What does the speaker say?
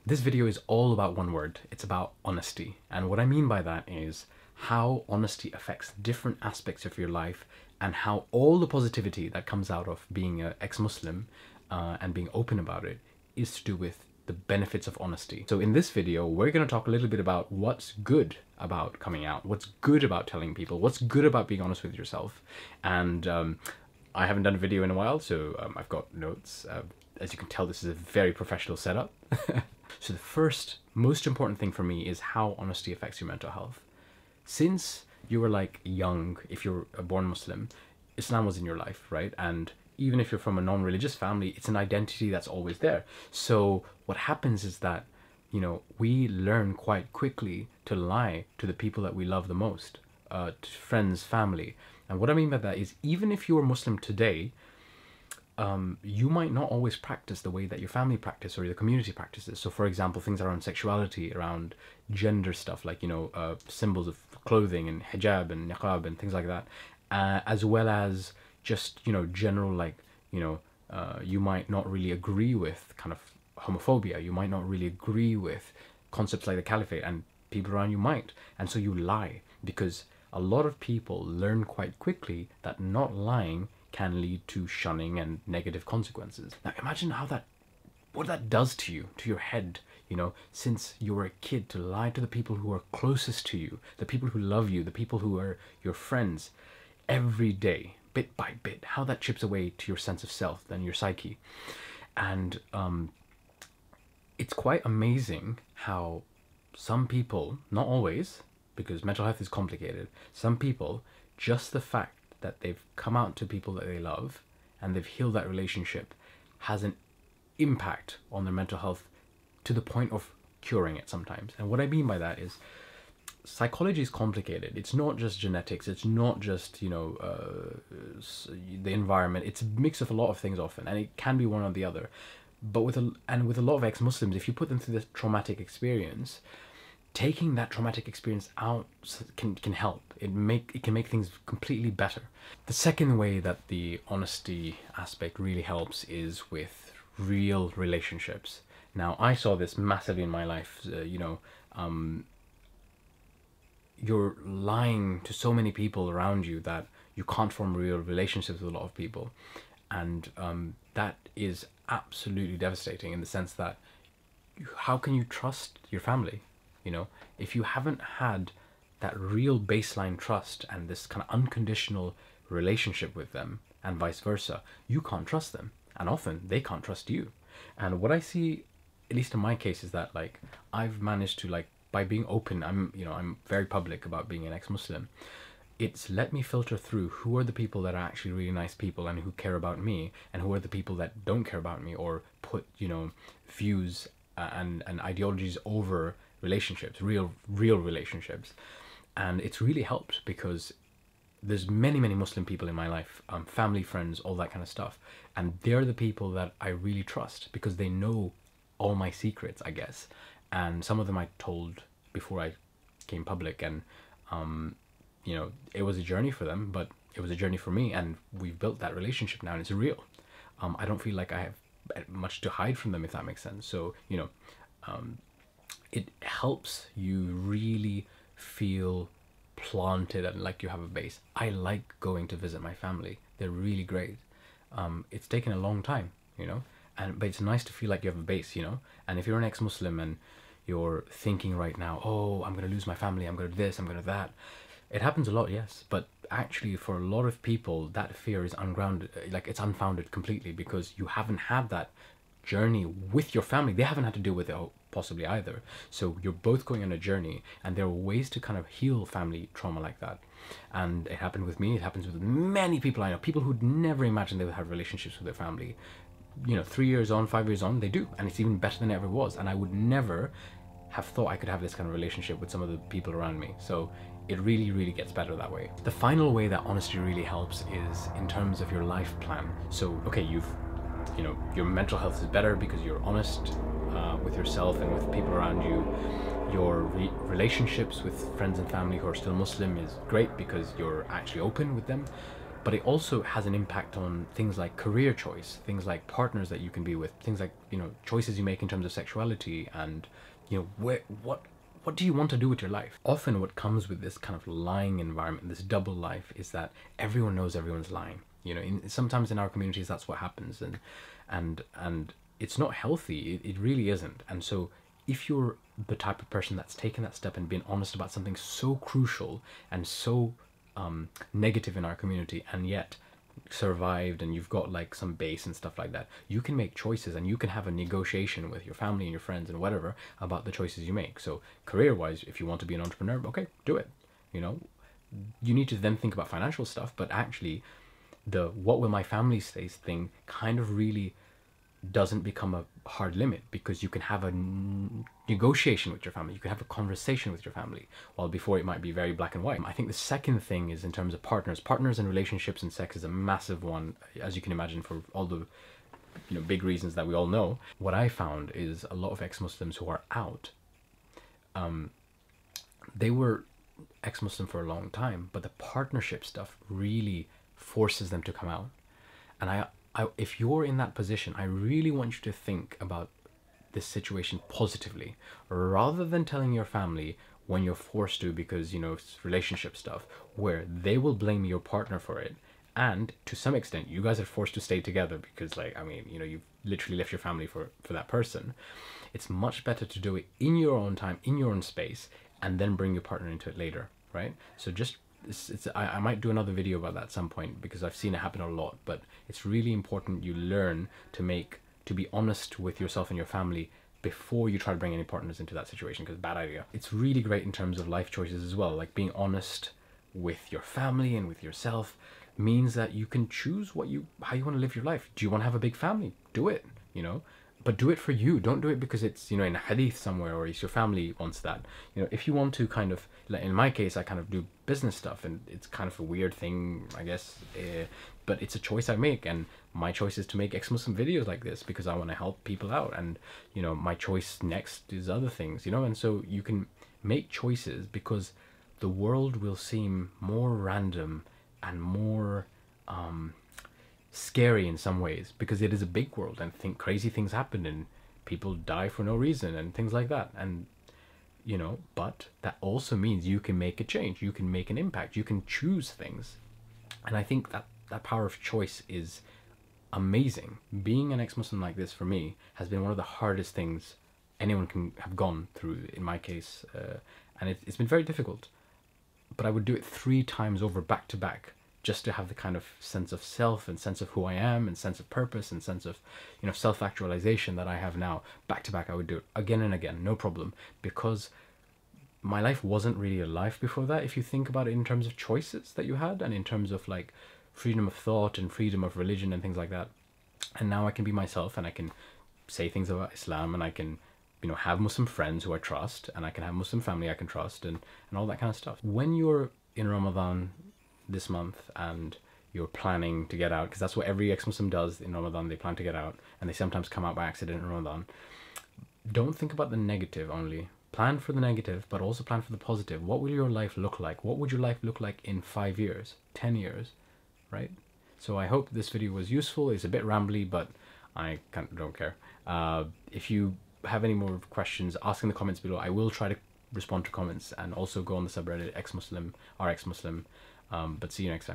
This video is all about one word. It's about honesty. And what I mean by that is how honesty affects different aspects of your life and how all the positivity that comes out of being an ex-Muslim and being open about it is to do with the benefits of honesty. So in this video, we're going to talk a little bit about what's good about coming out, what's good about telling people, what's good about being honest with yourself. And I haven't done a video in a while, so I've got notes. As you can tell, this is a very professional setup. So the first most important thing for me is how honesty affects your mental health. Since you were like young, if you're a born Muslim, Islam was in your life, right? And even if you're from a non-religious family, it's an identity that's always there. So what happens is that, you know, we learn quite quickly to lie to the people that we love the most, to friends, family. And what I mean by that is, even if you are Muslim today, you might not always practice the way that your family practice or the community practices. So for example, things around sexuality, around gender stuff, like, you know, symbols of clothing and hijab and niqab and things like that, as well as just, you know, general, like, you know, you might not really agree with kind of homophobia. You might not really agree with concepts like the caliphate, and people around you might. And so you lie, because a lot of people learn quite quickly that not lying can lead to shunning and negative consequences. Now imagine what that does to you, to your head, you know, since you were a kid, to lie to the people who are closest to you, the people who love you, the people who are your friends, every day, bit by bit, how that chips away to your sense of self and your psyche. And it's quite amazing how some people, not always, because mental health is complicated, some people, just the fact that they've come out to people that they love and they've healed that relationship has an impact on their mental health to the point of curing it sometimes. And what I mean by that is, psychology is complicated. It's not just genetics, it's not just, you know, the environment. It's a mix of a lot of things often, and it can be one or the other. But with a lot of ex-Muslims, if you put them through this traumatic experience, taking that traumatic experience out can help. It can make things completely better. The second way that the honesty aspect really helps is with real relationships. Now, I saw this massively in my life. You know, you're lying to so many people around you that you can't form real relationships with a lot of people. And that is absolutely devastating, in the sense that how can you trust your family? You know, if you haven't had that real baseline trust and this kind of unconditional relationship with them, and vice versa, you can't trust them. And often they can't trust you. And what I see, at least in my case, is that, like, I've managed to, like, by being open, I'm very public about being an ex-Muslim. It's let me filter through who are the people that are actually really nice people and who care about me, and who are the people that don't care about me or put, you know, views and ideologies over relationships, real relationships. And it's really helped, because there's many Muslim people in my life, family, friends, all that kind of stuff, and they're the people that I really trust, because they know all my secrets, I guess. And some of them I told before I came public, and you know, it was a journey for them, but it was a journey for me, and we've built that relationship now, and it's real. I don't feel like I have much to hide from them, if that makes sense. So, you know, it helps you really feel planted and like you have a base. I like going to visit my family. They're really great. It's taken a long time, you know, but it's nice to feel like you have a base, you know. And if you're an ex-Muslim and you're thinking right now, oh, I'm going to lose my family, I'm going to do this, I'm going to that. It happens a lot, yes. But actually, for a lot of people, that fear is ungrounded, like it's unfounded completely, because you haven't had that journey with your family. They haven't had to deal with it possibly either. So you're both going on a journey, and there are ways to kind of heal family trauma like that. And it happened with me. It happens with many people I know, people who'd never imagined they would have relationships with their family. You know, 3 years on, 5 years on, they do, and it's even better than it ever was. And I would never have thought I could have this kind of relationship with some of the people around me. So it really gets better that way. The final way that honesty really helps is in terms of your life plan. So okay, you know, your mental health is better because you're honest with yourself and with people around you. Your relationships with friends and family who are still Muslim is great because you're actually open with them. but it also has an impact on things like career choice, things like partners that you can be with, things like, you know, choices you make in terms of sexuality, and, you know, what do you want to do with your life? Often what comes with this kind of lying environment, this double life, is that everyone knows everyone's lying. You know, sometimes in our communities that's what happens, and it's not healthy. It really isn't. And so if you're the type of person that's taken that step and been honest about something so crucial and so negative in our community, and yet survived, and you've got like some base and stuff like that, you can make choices, and you can have a negotiation with your family and your friends and whatever about the choices you make. So career wise, if you want to be an entrepreneur, okay, do it. You know, you need to then think about financial stuff, but actually the what will my family say thing kind of really doesn't become a hard limit, because you can have a negotiation with your family, you can have a conversation with your family, while before it might be very black and white. I think the second thing is in terms of partners and relationships, and sex is a massive one, as you can imagine, for all the, you know, big reasons that we all know. What I found is a lot of ex-Muslims who are out, they were ex-Muslim for a long time, but the partnership stuff really forces them to come out. And if you're in that position, I really want you to think about this situation positively, rather than telling your family when you're forced to, because, you know, it's relationship stuff where they will blame your partner for it. And to some extent, you guys are forced to stay together because, like, I mean, you know, you've literally left your family for that person. It's much better to do it in your own time, in your own space, and then bring your partner into it later, right? So just, I might do another video about that at some point, because I've seen it happen a lot, but it's really important you learn to be honest with yourself and your family before you try to bring any partners into that situation, because bad idea. It's really great in terms of life choices as well, like being honest with your family and with yourself means that you can choose how you want to live your life. Do you want to have a big family? Do it, you know, but do it for you. Don't do it because it's, you know, in a hadith somewhere, or it's your family wants that. You know, if you want to kind of, like in my case, I kind of do business stuff, and it's kind of a weird thing, I guess, but it's a choice I make, and my choice is to make ex-Muslim videos like this because I want to help people out, and, you know, my choice next is other things, you know. And so you can make choices, because the world will seem more random and more scary in some ways, because it is a big world, and crazy things happen, and people die for no reason, and things like that. And, you know, but that also means you can make a change, you can make an impact, you can choose things. And I think that power of choice is amazing. Being an ex-Muslim like this, for me, has been one of the hardest things anyone can have gone through, in my case, and it's been very difficult, but I would do it 3 times over, back to back, just to have the kind of sense of self and sense of who I am and sense of purpose and sense of, you know, self-actualization that I have now. Back to back, I would do it again and again, no problem, because my life wasn't really a life before that, if you think about it in terms of choices that you had, and in terms of like freedom of thought and freedom of religion and things like that. And now I can be myself, and I can say things about Islam, and I can, you know, have Muslim friends who I trust, and I can have Muslim family I can trust, and all that kind of stuff. When you're in Ramadan this month and you're planning to get out, because that's what every ex-Muslim does in Ramadan, they plan to get out, and they sometimes come out by accident in Ramadan. Don't think about the negative only. Plan for the negative, but also plan for the positive. What will your life look like? What would your life look like in 5 years, 10 years, right? So I hope this video was useful. It's a bit rambly, but I don't care. If you have any more questions, ask in the comments below. I will try to respond to comments, and also go on the subreddit ex-Muslim, but see you next time.